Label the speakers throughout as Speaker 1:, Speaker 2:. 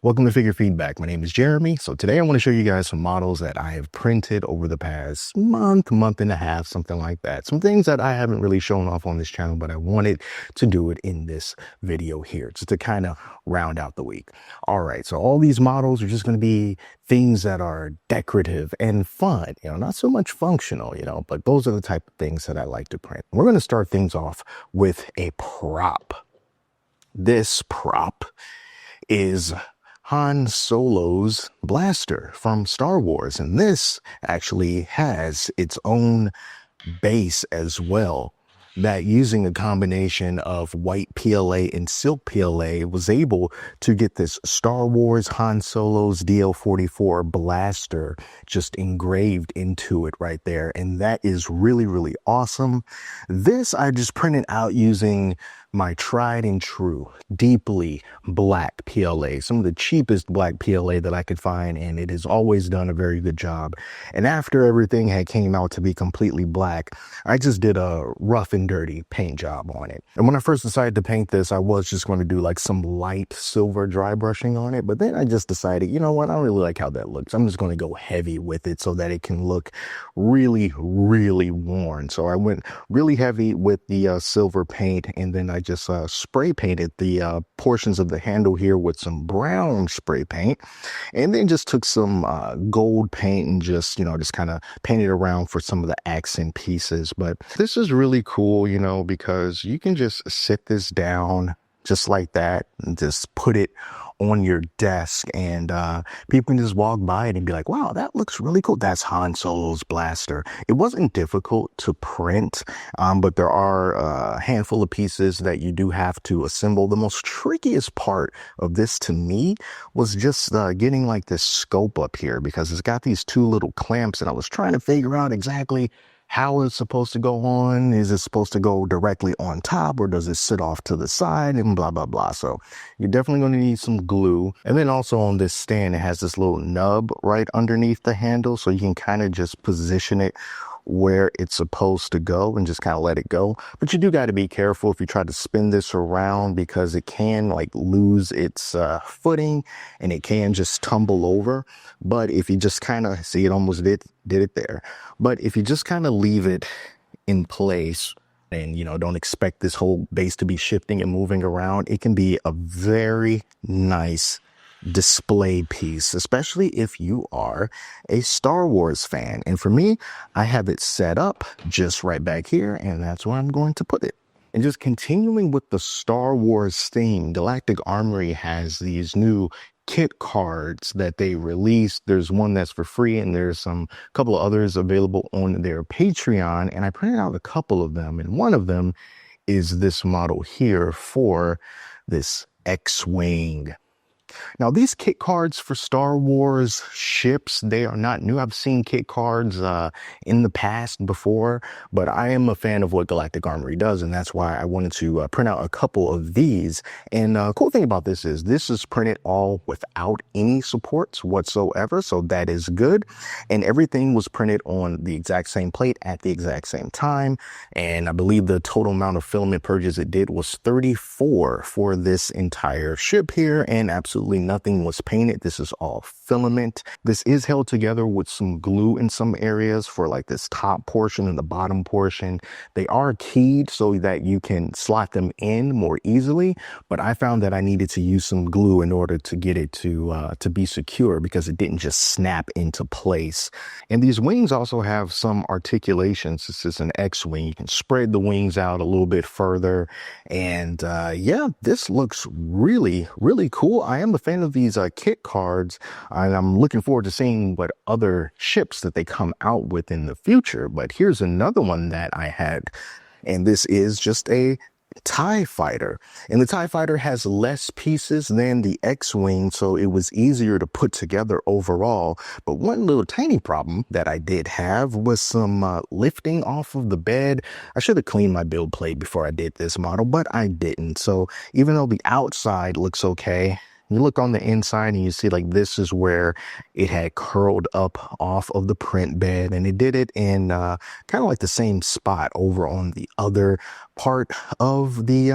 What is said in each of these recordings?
Speaker 1: Welcome to Figure Feedback. My name is Jeremy. So today I want to show you guys some models that I have printed over the past month and a half, something like that. Some things that I haven't really shown off on this channel, but I wanted to do it in this video here just to kind of round out the week. All right, so all these models are just going to be things that are decorative and fun, not so much functional, but those are the type of things that I like to print. We're going to start things off with a prop. This prop is Han Solo's blaster from Star Wars, and this actually has its own base as well, that using a combination of white PLA and silk PLA was able to get this Star Wars Han Solo's DL-44 blaster just engraved into it right there, and that is really awesome. This I just printed out using my tried and true deeply black PLA, some of the cheapest black PLA that I could find, and it has always done a very good job. And after everything had came out to be completely black, I just did a rough and dirty paint job on it. And when I first decided to paint this, I was just going to do like some light silver dry brushing on it, but then I just decided, you know what, I don't really like how that looks. I'm just going to go heavy with it so that it can look really worn. So I went really heavy with the silver paint, and then I just spray painted the portions of the handle here with some brown spray paint, and then just took some gold paint and just kind of painted around for some of the accent pieces. But this is really cool, because you can just sit this down just like that and just put it on your desk, and people can just walk by it and be like, wow, that looks really cool. That's Han Solo's blaster. It wasn't difficult to print, but there are a handful of pieces that you do have to assemble. The most trickiest part of this to me was just getting like this scope up here, because it's got these two little clamps, and I was trying to figure out exactly how it's supposed to go on. Is it supposed to go directly on top, or does it sit off to the side, and blah. So you're definitely going to need some glue. And then also on this stand, it has this little nub right underneath the handle, so you can kind of just position it where it's supposed to go and just kind of let it go. But you do got to be careful if you try to spin this around, because it can like lose its footing and it can just tumble over. But if you just kind of see, it almost did it there. But if you just kind of leave it in place and don't expect this whole base to be shifting and moving around, it can be a very nice display piece, especially if you are a Star Wars fan. And for me, I have it set up just right back here, and that's where I'm going to put it. And just continuing with the Star Wars theme, Galactic Armory has these new kit cards that they released. There's one that's for free, and there's some couple of others available on their Patreon, and I printed out a couple of them, and one of them is this model here for this X-Wing. Now, these kit cards for Star Wars ships, they are not new. I've seen kit cards in the past before, but I am a fan of what Galactic Armory does, and that's why I wanted to print out a couple of these. And cool thing about this is printed all without any supports whatsoever, so that is good. And everything was printed on the exact same plate at the exact same time, and I believe the total amount of filament purges it did was 34 for this entire ship here, and absolutely nothing was painted. This is all filament. This is held together with some glue in some areas for like this top portion and the bottom portion. They are keyed so that you can slot them in more easily, but I found that I needed to use some glue in order to get it to be secure, because it didn't just snap into place. And these wings also have some articulations. This is an X-wing. You can spread the wings out a little bit further, and yeah, this looks really cool. I am a fan of these kit cards, and I'm looking forward to seeing what other ships that they come out with in the future. But here's another one that I had, and this is just a TIE fighter, and the TIE fighter has less pieces than the X-wing, so it was easier to put together overall. But one little tiny problem that I did have was some lifting off of the bed. I should have cleaned my build plate before I did this model, but I didn't. So even though the outside looks okay, you look on the inside and you see like this is where it had curled up off of the print bed, and it did it in kind of like the same spot over on the other part of the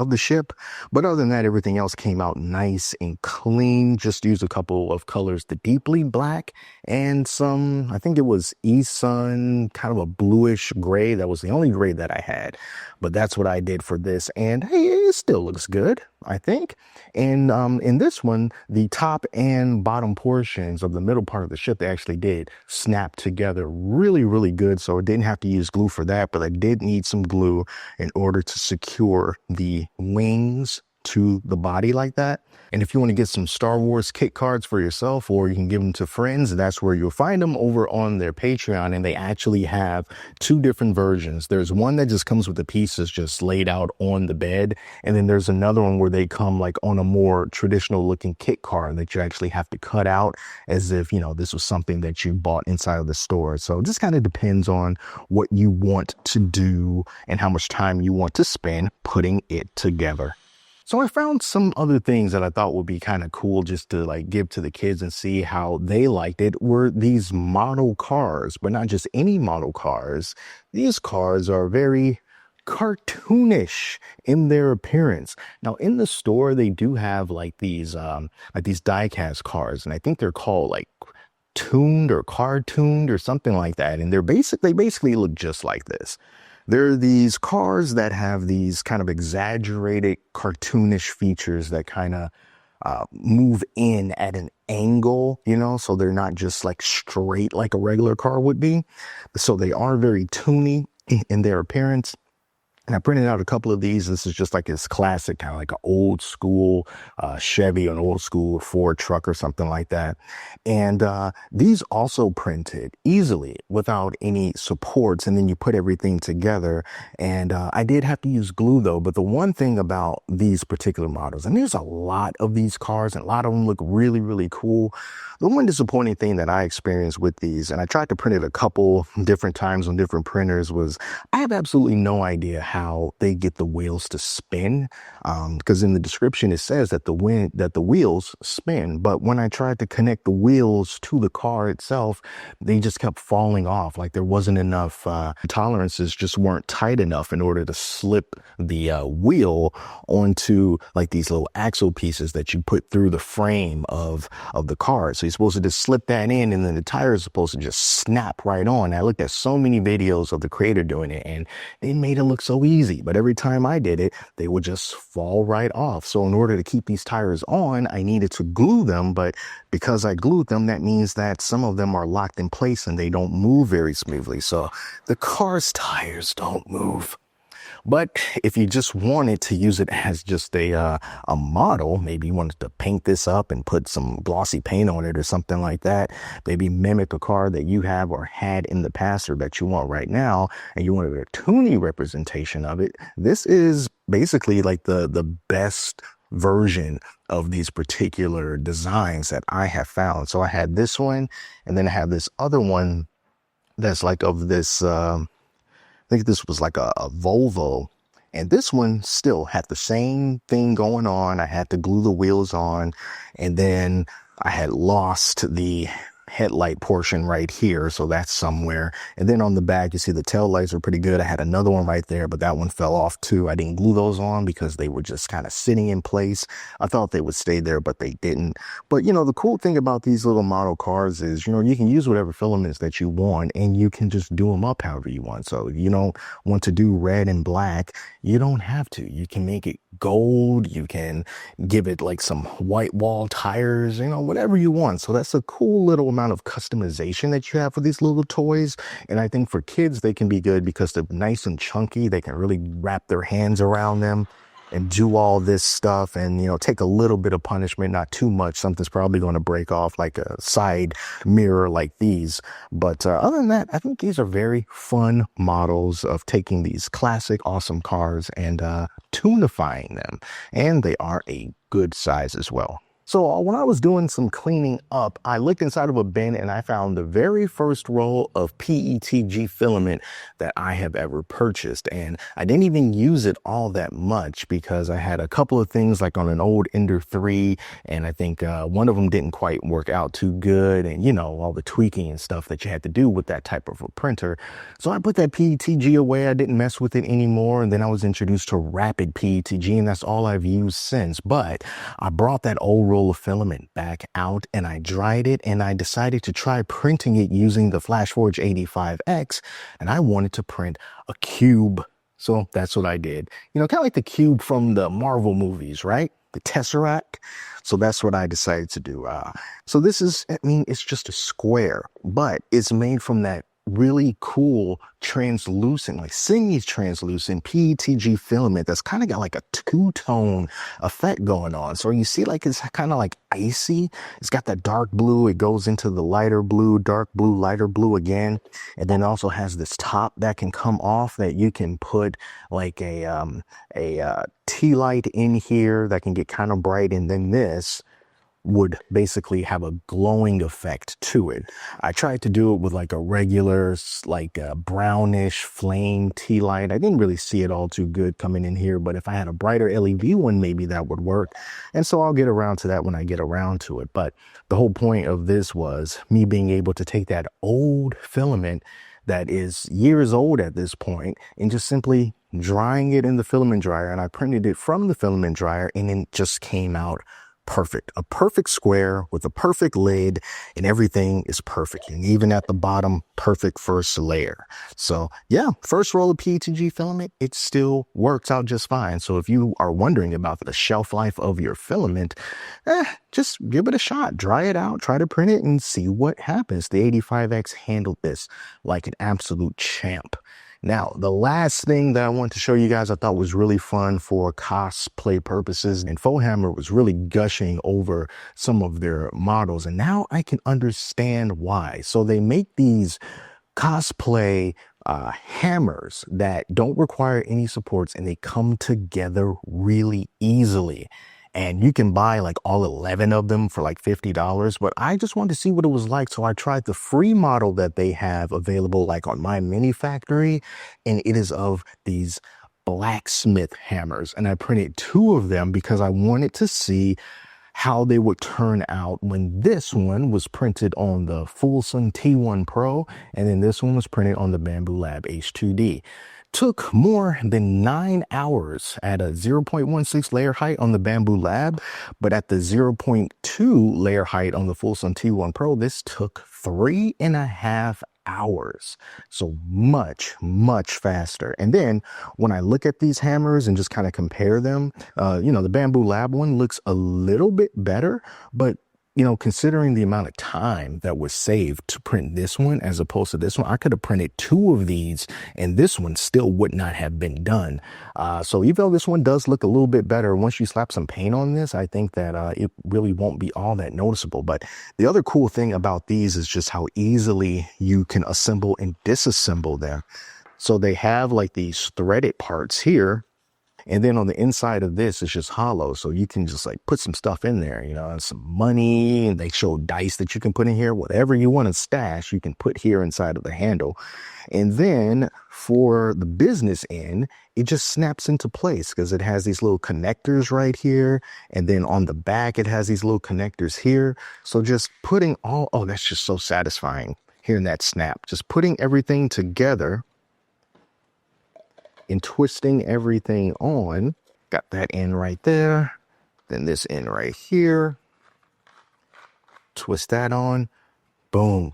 Speaker 1: of the ship. But other than that, everything else came out nice and clean. Just used a couple of colors, the deeply black and some, I think it was E-Sun, kind of a bluish gray. That was the only gray that I had. But that's what I did for this. And hey, it still looks good, I think. And in this one, the top and bottom portions of the middle part of the ship, they actually did snap together really, really good. So I didn't have to use glue for that, but I did need some glue in order to secure the wings to the body like that. And if you want to get some Star Wars kit cards for yourself, or you can give them to friends, that's where you'll find them over on their Patreon. And they actually have two different versions. There's one that just comes with the pieces just laid out on the bed. And then there's another one where they come like on a more traditional looking kit card that you actually have to cut out as if, you know, this was something that you bought inside of the store. So it just kind of depends on what you want to do and how much time you want to spend putting it together. So I found some other things that I thought would be kind of cool just to like give to the kids and see how they liked it were these model cars, but not just any model cars. These cars are very cartoonish in their appearance. Now in the store, they do have like these die-cast cars, and I think they're called like tuned or cartooned or something like that. And they basically look just like this. There are these cars that have these kind of exaggerated cartoonish features that kind of move in at an angle, you know, so they're not just like straight like a regular car would be. So they are very toony in their appearance. And I printed out a couple of these. This is just like this classic, kind of like an old school Chevy, an old school Ford truck or something like that. And these also printed easily without any supports. And then you put everything together. And I did have to use glue though. But the one thing about these particular models, and there's a lot of these cars and a lot of them look really, really cool. The one disappointing thing that I experienced with these, and I tried to print it a couple different times on different printers, was I have absolutely no idea how they get the wheels to spin. Because in the description, it says that the wheels spin. But when I tried to connect the wheels to the car itself, they just kept falling off. Like there wasn't enough, tolerances just weren't tight enough in order to slip the wheel onto like these little axle pieces that you put through the frame of the car. So you're supposed to just slip that in, and then the tire is supposed to just snap right on. I looked at so many videos of the creator doing it, and they made it look so easy. But every time I did it, they would just fall right off. So in order to keep these tires on, I needed to glue them. But because I glued them, that means that some of them are locked in place and they don't move very smoothly. So the car's tires don't move. But if you just wanted to use it as just a model, maybe you wanted to paint this up and put some glossy paint on it or something like that, maybe mimic a car that you have or had in the past or that you want right now, and you wanted a toony representation of it, this is basically like the best version of these particular designs that I have found. So I had this one, and then I have this other one that's like of this I think this was like a Volvo, and this one still had the same thing going on. I had to glue the wheels on, and then I had lost the headlight portion right here, so that's somewhere. And then on the back, you see the tail lights are pretty good. I had another one right there, but that one fell off too. I didn't glue those on because they were just kind of sitting in place. I thought they would stay there, but they didn't. But you know, the cool thing about these little model cars is, you know, you can use whatever filaments that you want, and you can just do them up however you want. So if you don't want to do red and black, you don't have to. You can make it gold. You can give it like some white wall tires, you know, whatever you want. So that's a cool little amount of customization that you have for these little toys. And I think for kids, they can be good because they're nice and chunky. They can really wrap their hands around them and do all this stuff and, you know, take a little bit of punishment, not too much. Something's probably going to break off, like a side mirror like these. But other than that, I think these are very fun models of taking these classic, awesome cars and tunifying them. And they are a good size as well. So when I was doing some cleaning up, I looked inside of a bin and I found the very first roll of PETG filament that I have ever purchased. And I didn't even use it all that much because I had a couple of things like on an old Ender 3, and I think one of them didn't quite work out too good, and you know, all the tweaking and stuff that you had to do with that type of a printer. So I put that PETG away. I didn't mess with it anymore. And then I was introduced to rapid PETG, and that's all I've used since. But I brought that old roll of filament back out and I dried it, and I decided to try printing it using the FlashForge 85X, and I wanted to print a cube. So that's what I did. You know, kind of like the cube from the Marvel movies, right? The tesseract. So that's what I decided to do. So this is, I mean, it's just a square, but it's made from that really cool translucent, like semi-translucent PETG filament that's kind of got like a two-tone effect going on. So you see, like, it's kind of like icy. It's got that dark blue. It goes into the lighter blue, dark blue, lighter blue again. And then it also has this top that can come off that you can put like a tea light in here that can get kind of bright. And then this would basically have a glowing effect to it. I tried to do it with like a regular, like a brownish flame tea light. I didn't really see it all too good coming in here, but if I had a brighter LED one, maybe that would work. And so I'll get around to that when I get around to it. But the whole point of this was me being able to take that old filament that is years old at this point and just simply drying it in the filament dryer. And I printed it from the filament dryer, and it just came out perfect. A perfect square with a perfect lid, and everything is perfect. And even at the bottom, perfect first layer. So yeah, first roll of PETG filament, it still works out just fine. So if you are wondering about the shelf life of your filament, just give it a shot. Dry it out, try to print it, and see what happens. The 85X handled this like an absolute champ. Now, the last thing that I want to show you guys I thought was really fun for cosplay purposes, and Fohammer was really gushing over some of their models, and now I can understand why. So they make these cosplay hammers that don't require any supports, and they come together really easily. And you can buy like all 11 of them for like $50, but I just wanted to see what it was like. So I tried the free model that they have available like on My Mini Factory, and it is of these blacksmith hammers. And I printed 2 of them because I wanted to see how they would turn out when this one was printed on the Fulson T1 Pro, and then this one was printed on the Bamboo Lab H2D. Took more than 9 hours at a 0.16 layer height on the Bamboo Lab, but at the 0.2 layer height on the Fulson T1 Pro, this took 3.5 hours. So much, much faster. And then when I look at these hammers and just kind of compare them, you know, the Bamboo Lab one looks a little bit better, but you know, considering the amount of time that was saved to print this one as opposed to this one, I could have printed 2 of these and this one still would not have been done. So even though this one does look a little bit better, once you slap some paint on this, I think that it really won't be all that noticeable. But the other cool thing about these is just how easily you can assemble and disassemble them. So they have like these threaded parts here. And then on the inside of this, it's just hollow. So you can just like put some stuff in there, you know, and some money. And they show dice that you can put in here. Whatever you want to stash, you can put here inside of the handle. And then for the business end, it just snaps into place because it has these little connectors right here. And then on the back, it has these little connectors here. So just putting all, oh, that's just so satisfying hearing that snap. Just putting everything together and twisting everything on. Got that end right there. Then this end right here. Twist that on. Boom.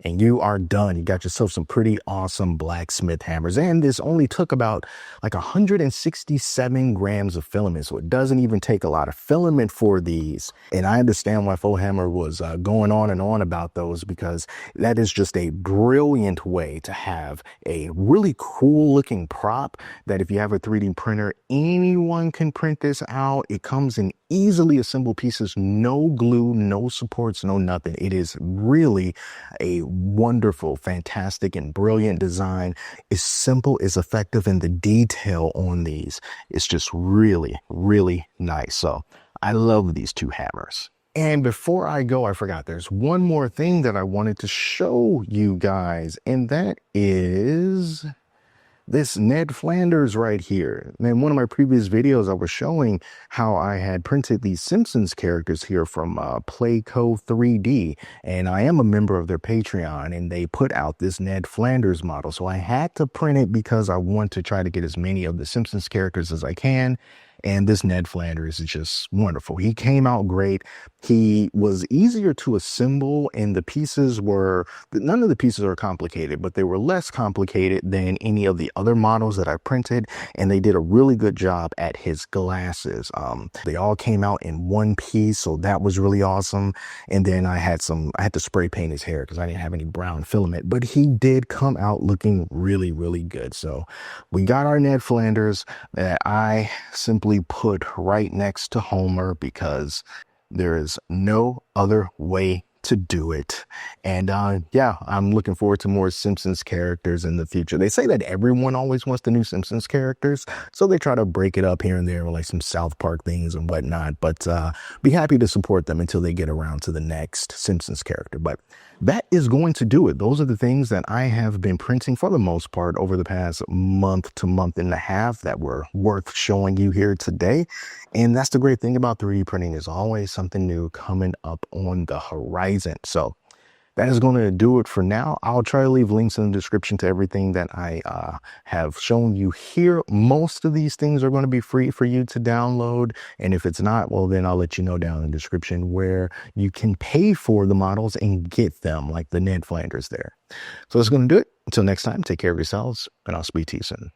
Speaker 1: And you are done. You got yourself some pretty awesome blacksmith hammers. And this only took about like 167 grams of filament. So it doesn't even take a lot of filament for these. And I understand why Fohammer was going on and on about those, because that is just a brilliant way to have a really cool looking prop that if you have a 3D printer, anyone can print this out. It comes in easily assembled pieces, no glue, no supports, no nothing. It is really a wonderful, fantastic, and brilliant design. It's simple, it's effective, and the detail on these is just really, really nice. So I love these two hammers. And before I go, I forgot there's one more thing that I wanted to show you guys, and that is this Ned Flanders right here. In one of my previous videos, I was showing how I had printed these Simpsons characters here from Playco 3D, and I am a member of their Patreon, and they put out this Ned Flanders model. So I had to print it because I want to try to get as many of the Simpsons characters as I can. And this Ned Flanders is just wonderful. He came out great. He was easier to assemble, and the pieces were, none of the pieces are complicated, but they were less complicated than any of the other models that I printed. And they did a really good job at his glasses. They all came out in one piece, so that was really awesome. And then I had to spray paint his hair because I didn't have any brown filament, but he did come out looking really, really good. So we got our Ned Flanders that I simply put right next to Homer because there is no other way to do it. And yeah, I'm looking forward to more Simpsons characters in the future. They say that everyone always wants the new Simpsons characters, so they try to break it up here and there with like some South Park things and whatnot, but be happy to support them until they get around to the next Simpsons character. But that is going to do it. Those are the things that I have been printing for the most part over the past month to month and a half that were worth showing you here today. And that's the great thing about 3D printing. There's always something new coming up on the horizon. So that is going to do it for now. I'll try to leave links in the description to everything that I have shown you here. Most of these things are going to be free for you to download. And if it's not, well, then I'll let you know down in the description where you can pay for the models and get them, like the Ned Flanders there. So that's going to do it. Until next time, take care of yourselves, and I'll speak to you soon.